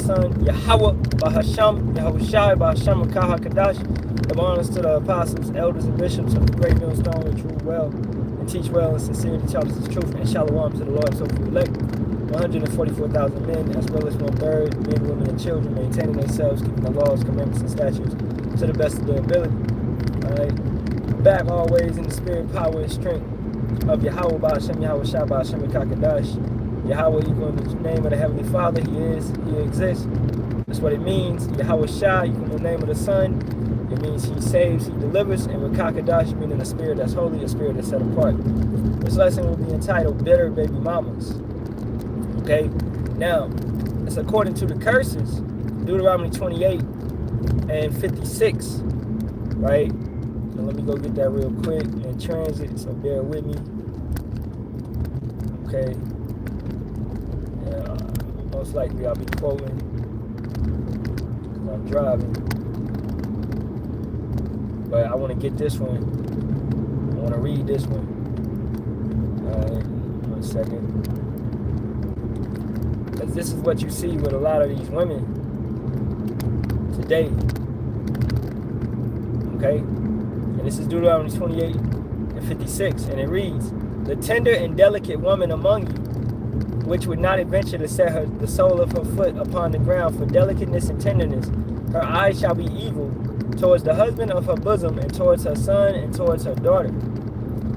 son, Yahawah, Bahasham, Yahawashi, Bahasham, Kadash. Give honors to the apostles, elders, and bishops of the great millstone which rule well and teach well and sincerely tell us the truth, and Shalawam to the Lord, so for elect 144,000 men, as well as 1/3 men, women, and children, maintaining themselves, keeping the laws, commandments, and statutes to the best of their ability. Alright, back always in the spirit, power, and strength of Yahawah, Bahasham, Yahawashi, Bahasham, Kadash. Yahawah equal in the name of the Heavenly Father. He is, He exists. That's what it means. Yahawashi equal in the name of the Son. It means He saves, He delivers. And Rakakadash meaning a spirit that's holy, a spirit that's set apart. This lesson will be entitled Bitter Baby Mamas. Okay? Now, it's according to the curses, Deuteronomy 28 and 56. Right? So let me go get that real quick in transit, so bear with me. Okay. Most likely I'll be quoting because I'm driving. But I want to get this one. I want to read this one. Alright, 1 second. Because this is what you see with a lot of these women today. Okay? And this is Deuteronomy 28 and 56. And it reads, "The tender and delicate woman among you, which would not adventure to set the sole of her foot upon the ground for delicateness and tenderness, her eyes shall be evil towards the husband of her bosom, and towards her son, and towards her daughter,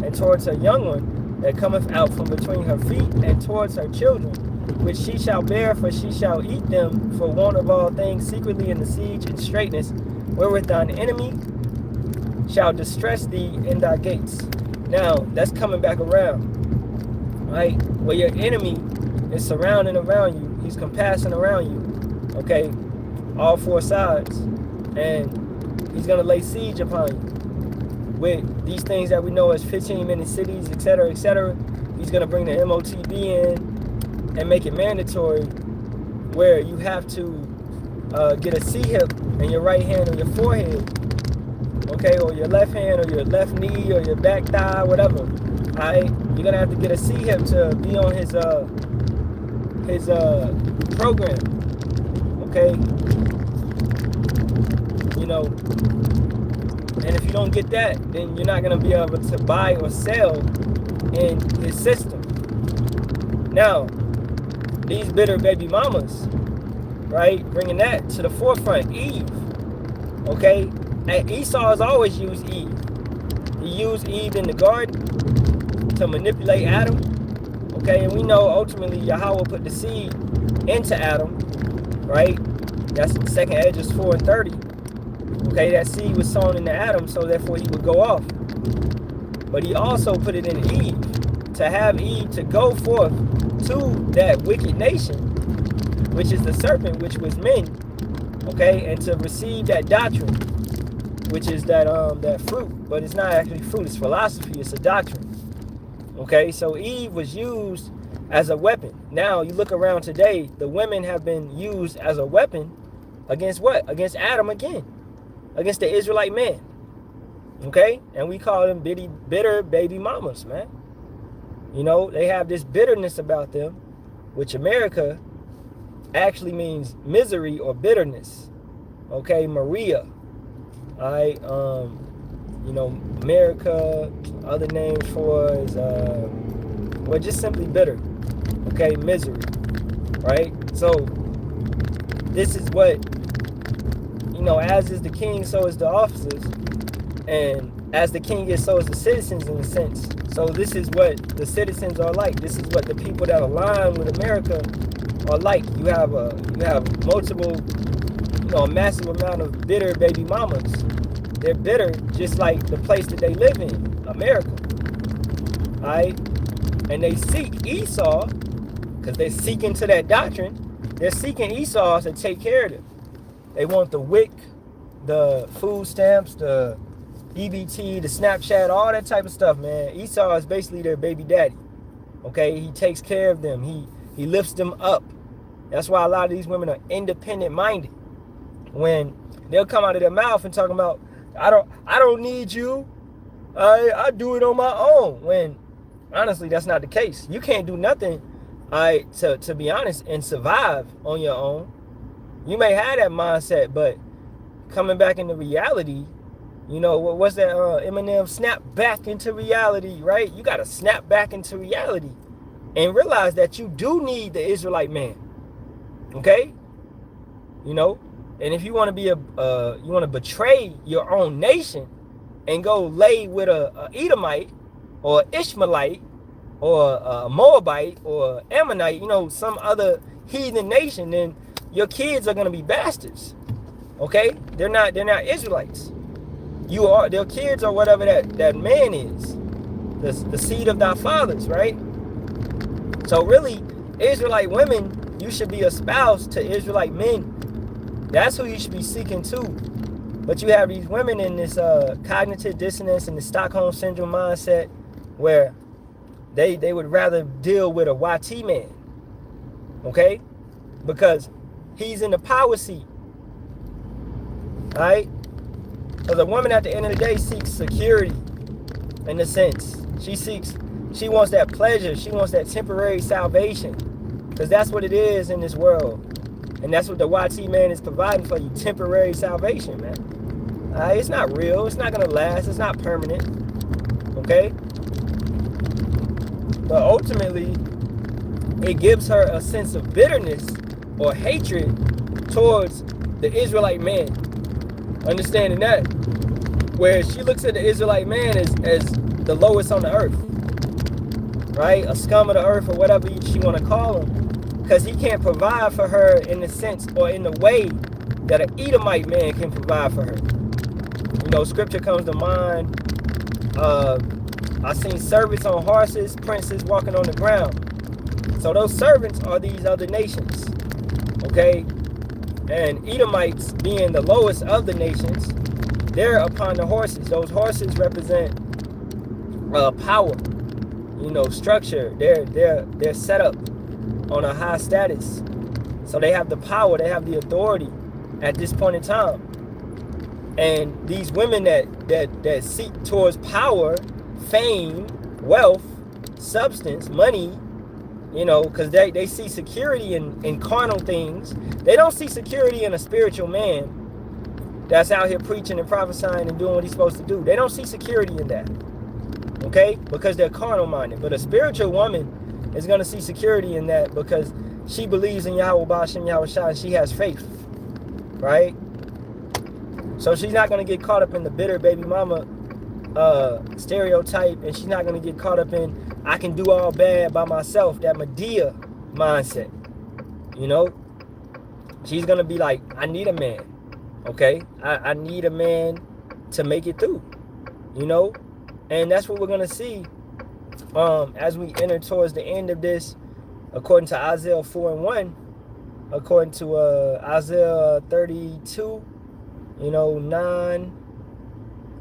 and towards her young one that cometh out from between her feet, and towards her children, which she shall bear, for she shall eat them for want of all things secretly in the siege and straitness, wherewith thine enemy shall distress thee in thy gates." Now, that's coming back around, right? Where your enemy is surrounding around you, he's compassing around you, okay, all four sides, and he's going to lay siege upon you with these things that we know as 15-minute cities, etc., etc. He's going to bring the MOTB in and make it mandatory where you have to get a C-hip in your right hand or your forehead, okay, or your left hand or your left knee or your back thigh, whatever. Alright, you're going to have to get a C-hip to be on his program, okay? You know, and if you don't get that, then you're not going to be able to buy or sell in his system. Now, these bitter baby mamas, right, bringing that to the forefront. Eve, okay? And Esau has always used Eve. He used Eve in the garden to manipulate Adam, okay? And we know ultimately Yahawah put the seed into Adam, right? That's 2nd Edges 4 and 30. Okay, that seed was sown into Adam, so therefore he would go off. But he also put it in Eve, to have Eve to go forth to that wicked nation, which is the serpent, which was men, okay, and to receive that doctrine, which is that fruit, but it's not actually fruit, it's philosophy, it's a doctrine. Okay, so Eve was used as a weapon. Now you look around today, the women have been used as a weapon against what? Against Adam again, against the Israelite man. Okay, and we call them bitter baby mamas, man. You know, they have this bitterness about them, which America actually means misery or bitterness. Okay, Maria. All right, you know, America, other names for is, well, just simply bitter. Okay, misery, right? So, this is what, you know, as is the king, so is the officers. And as the king is, so is the citizens in a sense. So this is what the citizens are like. This is what the people that align with America are like. You have multiple, you know, a massive amount of bitter baby mamas. They're bitter just like the place that they live in, America. Alright? And they seek Esau, because they're seeking to that doctrine. They're seeking Esau to take care of them. They want the WIC, the food stamps, the EBT, the Snapchat, all that type of stuff, man. Esau is basically their baby daddy. Okay? He takes care of them. He lifts them up. That's why a lot of these women are independent minded. When they'll come out of their mouth and talking about, I don't need you. I do it on my own. When honestly, that's not the case. You can't do nothing, to be honest, and survive on your own. You may have that mindset, but coming back into reality, what's that Eminem, snap back into reality, right? You got to snap back into reality and realize that you do need the Israelite man. Okay? And if you want to be you want to betray your own nation and go lay with a Edomite or Ishmaelite or a Moabite or Ammonite, some other heathen nation, then your kids are going to be bastards. Okay? They're not Israelites. Their kids are whatever that man is. The seed of thy fathers, right? So really, Israelite women, you should be a spouse to Israelite men. That's who you should be seeking to. But you have these women in this cognitive dissonance and the Stockholm Syndrome mindset where they would rather deal with a YT man. Okay? Because he's in the power seat. Alright? Because a woman at the end of the day seeks security, in a sense. She wants that pleasure. She wants that temporary salvation. Because that's what it is in this world. And that's what the YT man is providing for you. Temporary salvation, man. It's not real. It's not going to last. It's not permanent. Okay? But ultimately, it gives her a sense of bitterness or hatred towards the Israelite man. Understanding that. Where she looks at the Israelite man as the lowest on the earth. Right? A scum of the earth or whatever she want to call him. Because he can't provide for her in the sense or in the way that an Edomite man can provide for her. Scripture comes to mind. I've seen servants on horses, princes walking on the ground. So those servants are these other nations. Okay? And Edomites being the lowest of the nations, they're upon the horses. Those horses represent power, structure. They're set up on a high status. So they have the power, they have the authority at this point in time. And these women that seek towards power, fame, wealth, substance, money, because they see security in carnal things. They don't see security in a spiritual man that's out here preaching and prophesying and doing what he's supposed to do. They don't see security in that. Okay? Because they're carnal minded. But a spiritual woman is going to see security in that because she believes in Yahawah, Bahasham, Yahawashi, and she has faith. Right? So she's not going to get caught up in the bitter baby mama stereotype, and she's not going to get caught up in I can do all bad by myself, that Medea mindset. She's going to be like, I need a man. Okay? I need a man to make it through. And that's what we're going to see as we enter towards the end of this, according to Isaiah 4:1, according to Isaiah 32, 9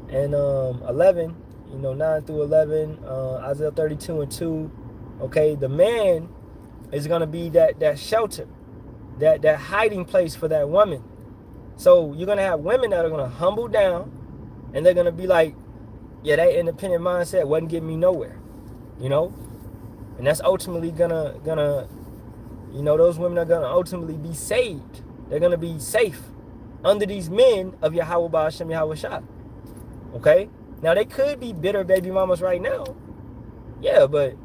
and 11, 9 through 11, Isaiah 32:2. Okay, the man is going to be that shelter, that hiding place for that woman. So you're going to have women that are going to humble down, and they're going to be like, yeah, that independent mindset wasn't getting me nowhere. And that's ultimately gonna those women are gonna ultimately be saved. They're gonna be safe under these men of Yahawah, Bahasham, Yahawashi. Okay? Now they could be bitter baby mamas right now. Yeah, but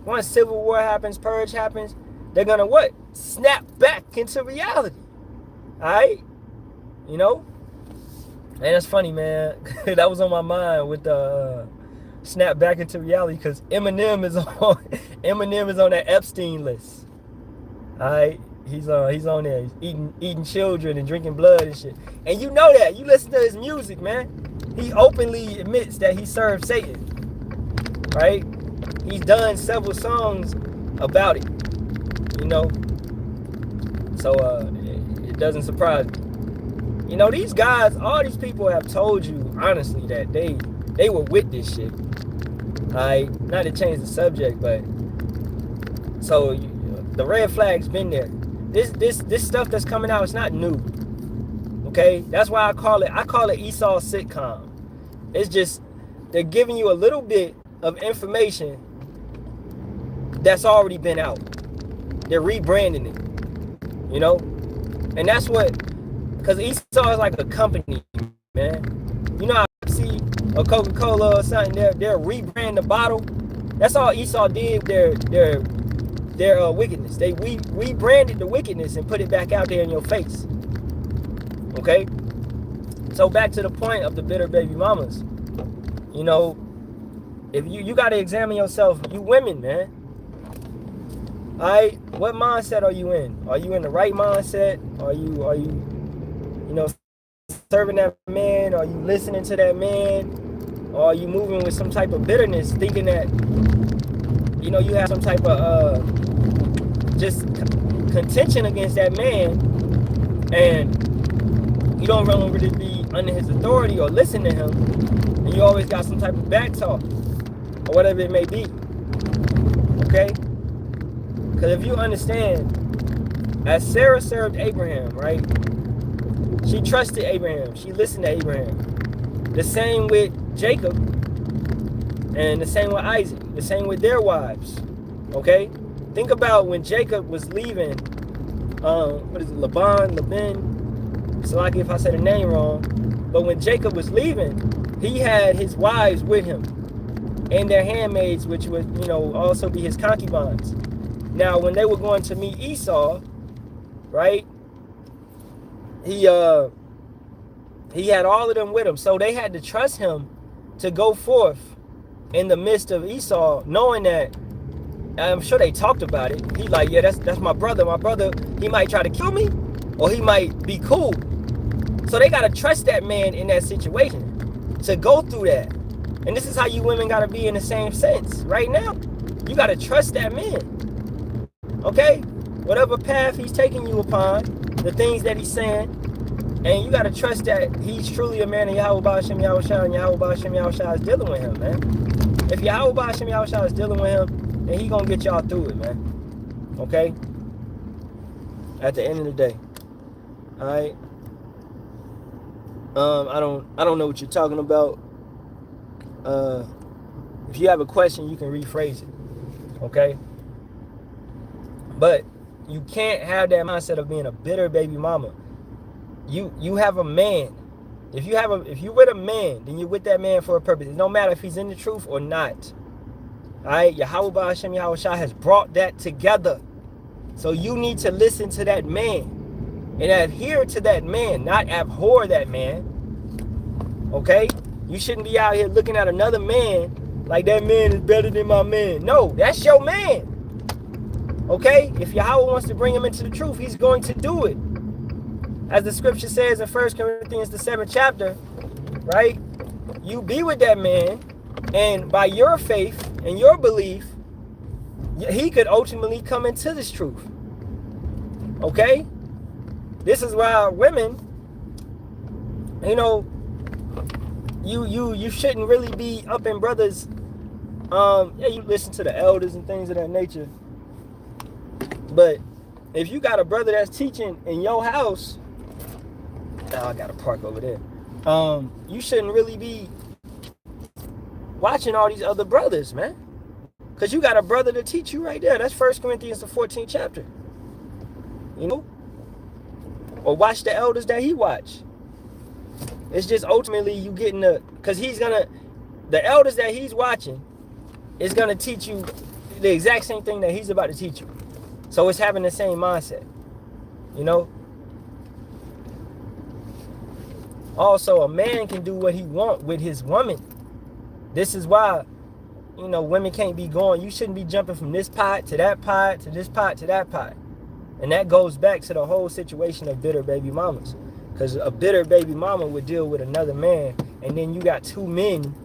once civil war happens, purge happens, they're gonna what? Snap back into reality. Alright? And it's funny, man. That was on my mind with the snap back into reality, because Eminem is on that Epstein list. Alright, he's on there. He's eating children and drinking blood and shit. And you know that. You listen to his music, man. He openly admits that he served Satan. Right? He's done several songs about it. So it doesn't surprise me. These guys, all these people have told you honestly that they were with this shit. Alright, not to change the subject, but so the red flag's been there. This stuff that's coming out is not new. Okay, that's why I call it Esau sitcom. It's just they're giving you a little bit of information that's already been out. They're rebranding it. And that's what, because Esau is like a company, man. You know how you see a Coca-Cola or something, they'll rebrand the bottle. That's all Esau did with their wickedness. They rebranded the wickedness and put it back out there in your face. Okay? So back to the point of the bitter baby mamas. You know, if you got to examine yourself, you women, man. Alright, what mindset are you in? Are you in the right mindset? Are you serving that man? Are you listening to that man? Or are you moving with some type of bitterness, thinking that you have some type of just contention against that man, and you don't really be under his authority or listen to him, and you always got some type of back talk or whatever it may be. Okay? Because if you understand, as Sarah served Abraham, right? She trusted Abraham. She listened to Abraham. The same with Jacob, and the same with Isaac. The same with their wives. Okay? Think about when Jacob was leaving, what is it, Laban, so like if I said the name wrong, but when Jacob was leaving, he had his wives with him and their handmaids, which would, also be his concubines. Now, when they were going to meet Esau, right, he had all of them with him, so they had to trust him to go forth in the midst of Esau, knowing that, I'm sure they talked about it. He like, yeah, that's my brother. My brother, he might try to kill me, or he might be cool. So they gotta trust that man in that situation to go through that. And this is how you women gotta be in the same sense right now. You gotta trust that man. Okay? Whatever path he's taking you upon, the things that he's saying, and you gotta trust that he's truly a man of Yahawah, Bahasham, Yahawashi, and Yahawah, Bahasham, Yahawashi is dealing with him, man. If Yahawah, Bahasham, Yahawashi is dealing with him, then he gonna get y'all through it, man. Okay? At the end of the day. Alright? I don't know what you're talking about. If you have a question, you can rephrase it. Okay? But you can't have that mindset of being a bitter baby mama. You have a man. If you're with a man, then you're with that man for a purpose. It don't matter if he's in the truth or not. Alright, Yahawah, Bahasham, Yahawashi has brought that together. So you need to listen to that man and adhere to that man, not abhor that man. Okay? You shouldn't be out here looking at another man like that man is better than my man. No, that's your man. Okay? If Yahawah wants to bring him into the truth, he's going to do it. As the scripture says in 1 Corinthians, the 7th chapter, right? You be with that man, and by your faith and your belief, he could ultimately come into this truth. Okay? This is why women, you shouldn't really be up in brothers. You listen to the elders and things of that nature. But if you got a brother that's teaching in your house, I got to park over there. You shouldn't really be watching all these other brothers, man. Because you got a brother to teach you right there. That's 1 Corinthians, the 14th chapter. Or watch the elders that he watch. It's just ultimately you getting because the elders that he's watching is going to teach you the exact same thing that he's about to teach you. So it's having the same mindset. Also, a man can do what he wants with his woman. This is why, women can't be going. You shouldn't be jumping from this pot to that pot to this pot to that pot. And that goes back to the whole situation of bitter baby mamas. Because a bitter baby mama would deal with another man, and then you got two men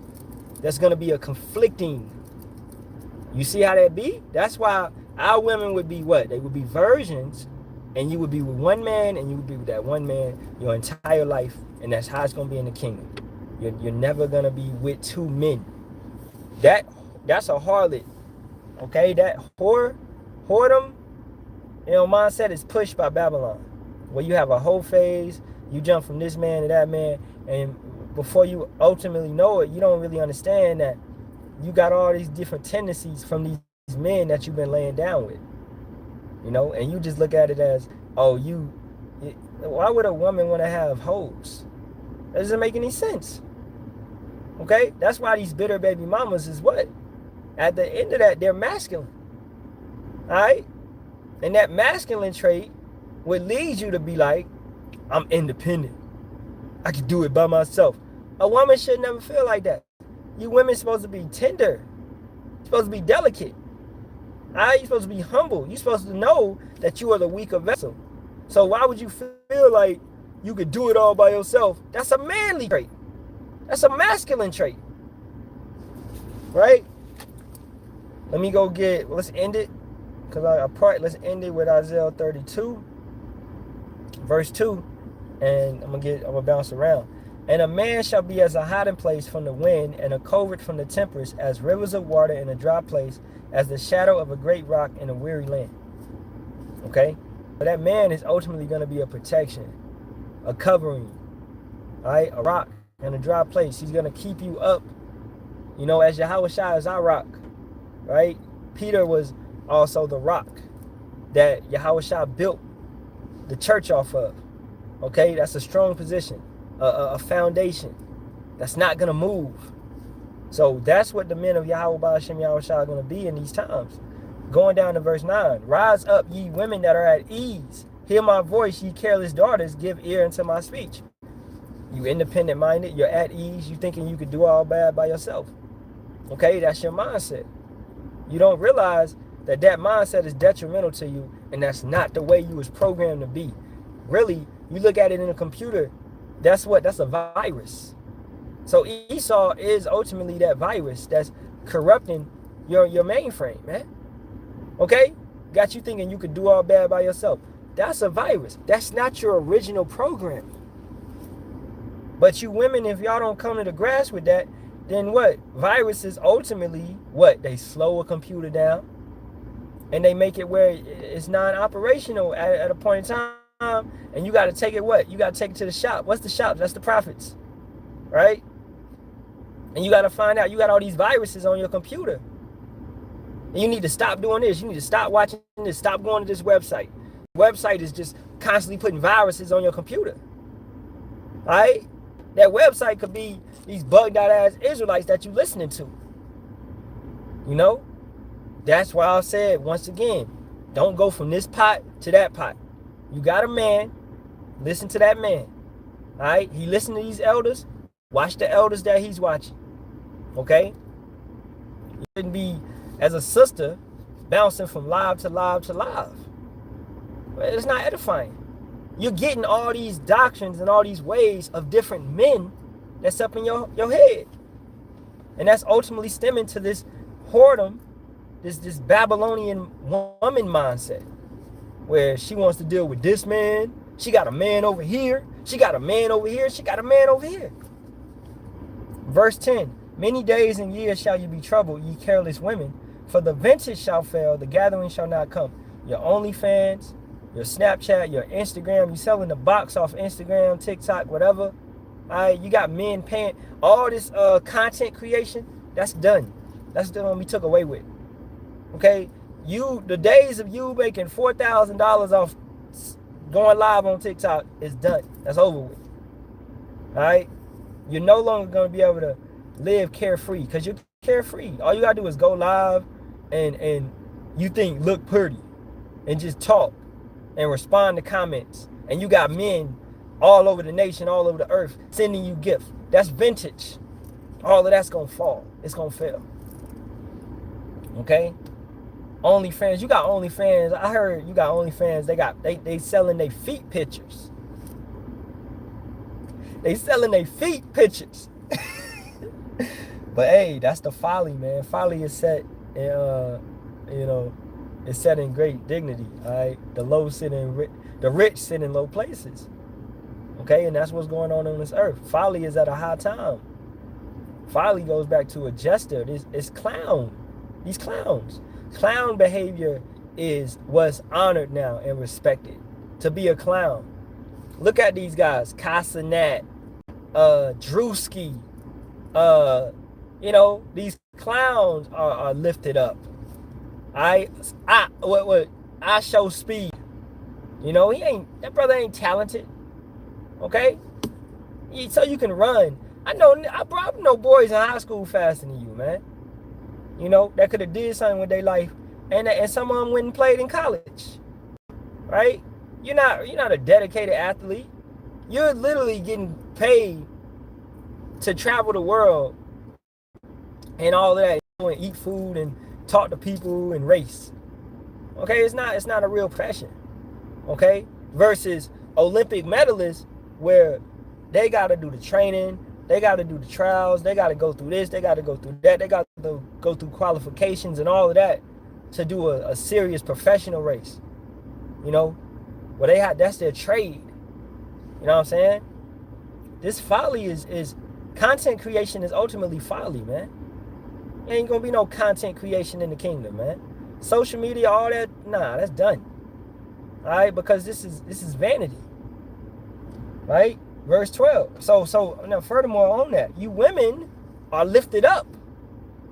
that's going to be a conflicting. You see how that be? That's why our women would be what? They would be virgins, and you would be with one man, and you would be with that one man your entire life, and that's how it's going to be in the kingdom. You're never going to be with two men. That's a harlot. Okay? That whoredom, mindset is pushed by Babylon. Where you have a whole phase, you jump from this man to that man, and before you ultimately know it, you don't really understand that you got all these different tendencies from these men that you've been laying down with. And you just look at it as, oh, you Why would a woman want to have hoes? That doesn't make any sense. Okay? That's why these bitter baby mamas is what? At the end of that, they're masculine. Alright? And that masculine trait would lead you to be like, I'm independent. I can do it by myself. A woman should never feel like that. You women supposed to be tender. You're supposed to be delicate. Alright? You're supposed to be humble. You're supposed to know that you are the weaker vessel. So why would you feel like you could do it all by yourself? That's a manly trait. That's a masculine trait. Right? Let me go get, let's end it. Let's end it with Isaiah 32, verse 2. And I'm gonna bounce around. And a man shall be as a hiding place from the wind, and a covert from the tempest, as rivers of water in a dry place, as the shadow of a great rock in a weary land. Okay? But that man is ultimately going to be a protection, a covering, right? A rock in a dry place. He's going to keep you up, as Yahawashi is our rock, right? Peter was also the rock that Yahawashi built the church off of. Okay, that's a strong position, a foundation that's not going to move. So that's what the men of Yahawah, Bahasham, Yahawashi are going to be in these times. Going down to verse 9. Rise up, ye women that are at ease. Hear my voice, ye careless daughters. Give ear unto my speech. You independent minded. You're at ease. You thinking you could do all bad by yourself. Okay, that's your mindset. You don't realize that mindset is detrimental to you, and that's not the way you was programmed to be. Really, you look at it in a computer, that's a virus. So Esau is ultimately that virus that's corrupting your mainframe, man. Okay? Got you thinking you could do all bad by yourself. That's a virus. That's not your original program. But you women, if y'all don't come to the grasp with that, then what? Viruses ultimately, what? They slow a computer down, and they make it where it's non-operational at a point in time, and you got to take it what? You got to take it to the shop. What's the shop? That's the prophets, right? And you got to find out, you got all these viruses on your computer. And you need to stop doing this. You need to stop watching this. Stop going to this website. The website is just constantly putting viruses on your computer. All right? That website could be these bugged out ass Israelites that you listening to. That's why I said, once again, don't go from this pot to that pot. You got a man, listen to that man. All right? He listened to these elders. Watch the elders that he's watching. Okay? You shouldn't be, as a sister, bouncing from live to live to live. It's not edifying. You're getting all these doctrines and all these ways of different men that's up in your head. And that's ultimately stemming to this whoredom, this Babylonian woman mindset, where she wants to deal with this man. She got a man over here. She got a man over here. She got a man over here. Verse 10. Many days and years shall you be troubled, ye careless women, for the vintage shall fail, the gathering shall not come. Your OnlyFans, your Snapchat, your Instagram, you selling the box off Instagram, TikTok, whatever. All right, you got men paying. All this content creation, that's done. That's done when we took away with. Okay, the days of you making $4,000 off going live on TikTok is done. That's over with. All right, you're no longer going to be able to live carefree, because you're carefree. All you gotta do is go live and you think look pretty and just talk and respond to comments, and you got men all over the nation, all over the earth sending you gifts. That's vintage. All of that's gonna fall. It's gonna fail. Okay? OnlyFans, you got OnlyFans. I heard you got OnlyFans. They selling their feet pictures. They selling their feet pictures. But hey, that's the folly, man. Folly is set in, is set in great dignity. All right, the rich sit in low places. Okay, and that's what's going on this earth. Folly is at a high time. Folly goes back to a jester. It's clown. These clowns. Clown behavior is what's honored now and respected. To be a clown. Look at these guys. Kasanat, Drewski. These clowns are lifted up. I show speed. You know, that brother ain't talented. Okay? So you can run. I know boys in high school faster than you, man. You know, that could have did something with their life. And some of them went and played in college. Right? You're not a dedicated athlete. You're literally getting paid to travel the world and all of that, and eat food and talk to people and race. Okay, it's not a real profession. Okay, versus Olympic medalists where they got to do the training, they got to do the trials, they got to go through this, they got to go through that, they got to go through qualifications and all of that to do a serious professional race. You know, where that's their trade. You know what I'm saying? This folly is content creation is ultimately folly, man. There ain't gonna be no content creation in the kingdom, man. Social media, all that, nah, that's done. All right, because this is vanity. Right? Verse 12. So now furthermore on that, you women are lifted up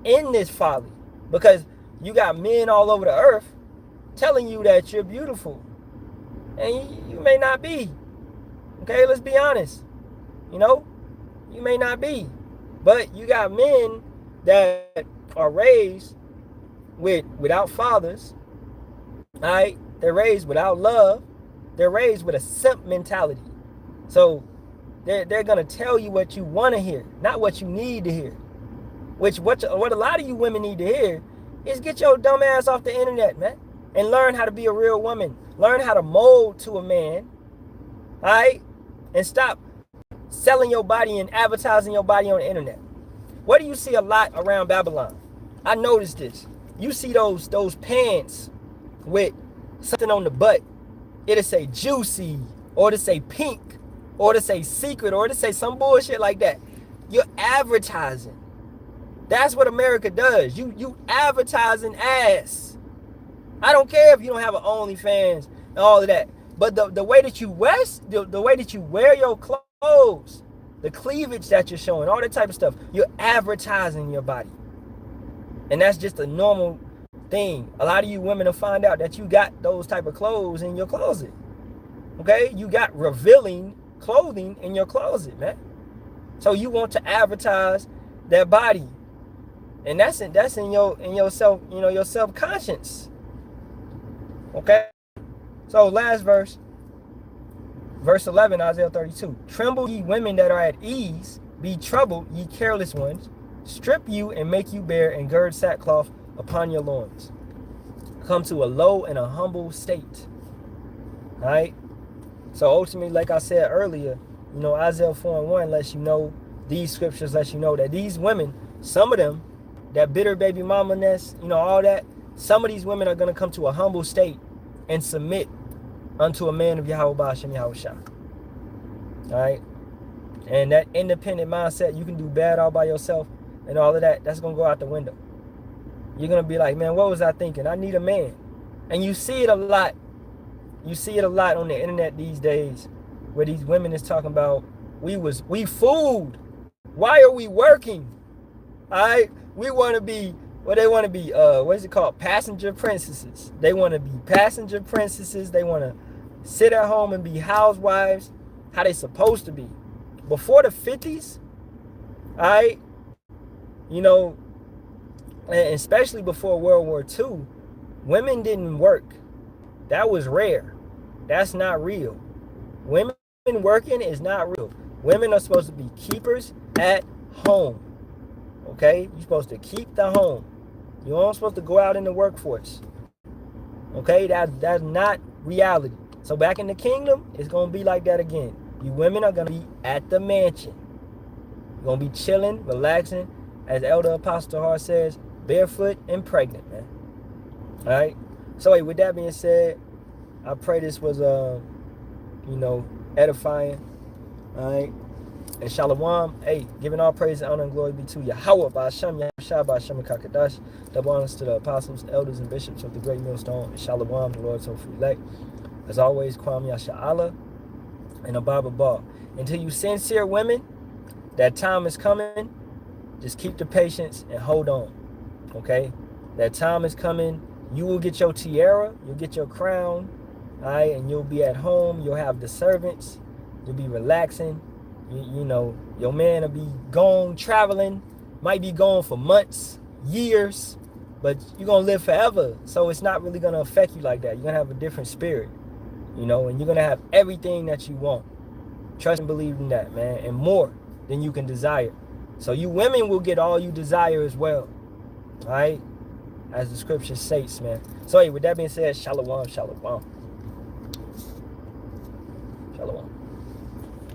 in this folly because you got men all over the earth telling you that you're beautiful. And you may not be. Okay, let's be honest. You know, you may not be. But you got men that are raised without fathers. All right? They're raised without love. They're raised with a simp mentality. So they're going to tell you what you want to hear, not what you need to hear. What a lot of you women need to hear is get your dumb ass off the internet, man, and learn how to be a real woman. Learn how to mold to a man, all right? And stop selling your body and advertising your body on the internet. What do you see a lot around Babylon? I noticed this. You see those pants with something on the butt. It'll say juicy, or it'll say pink, or it'll say secret, or it'll say some bullshit like that. You're advertising. That's what America does. You advertising ass. I don't care if you don't have an OnlyFans and all of that. But the way that you wear your clothes, the cleavage that you're showing, all that type of stuff, you're advertising your body. And that's just a normal thing. A lot of you women will find out that you got those type of clothes in your closet. Okay? You got revealing clothing in your closet, man. So you want to advertise that body. And that's in your self, your self-conscience. Okay? So last verse 11, Isaiah 32. Tremble ye women that are at ease, be troubled ye careless ones, strip you and make you bare, and gird sackcloth upon your loins. Come to a low and a humble state. All right? So ultimately, like I said earlier, Isaiah 4:1 lets you know, these scriptures let you know that these women, some of them, that bitter baby mama-ness, all that, some of these women are going to come to a humble state and submit unto a man of Yahawah, Bahasham, Yahawashi. All right? And that independent mindset, you can do bad all by yourself and all of that, that's going to go out the window. You're going to be like, man, what was I thinking? I need a man. And you see it a lot. You see it a lot on the internet these days where these women is talking about, we fooled. Why are we working? All right? We want to be, they want to be, what is it called? Passenger princesses. They want to be passenger princesses. They want to sit at home and be housewives, how they supposed to be. Before the 50s, all right, and especially before World War II, women didn't work. That was rare. That's not real. Women working is not real. Women are supposed to be keepers at home. Okay? You're supposed to keep the home. You aren't supposed to go out in the workforce. Okay? That's not reality. So back in the kingdom, it's going to be like that again. You women are going to be at the mansion. You're going to be chilling, relaxing, as Elder Apostle Hart says, barefoot and pregnant, man. All right? So, hey, with that being said, I pray this was, edifying. All right? And Shalawam, hey, giving all praise, honor, and glory be to Yahawah, Bahasham, Yahawashi, Bahasham, and Kakadash. Double honors to the apostles, elders, and bishops of the great millstone, and Shalawam, the Lord's hope for elect. As always, Kwam Yasharahla, and a Baba Ball. Until you sincere women, that time is coming. Just keep the patience and hold on. Okay? That time is coming. You will get your tiara. You'll get your crown. all right? And you'll be at home. You'll have the servants. You'll be relaxing. You know, your man will be gone traveling. Might be gone for months, years, but you're going to live forever. So it's not really going to affect you like that. You're going to have a different spirit, you know, and you're going to have everything that you want. Trust and believe in that, man, and more than you can desire. So you women will get all you desire as well, all right? As the scripture states, man. So, hey, with that being said, shalom, shalom.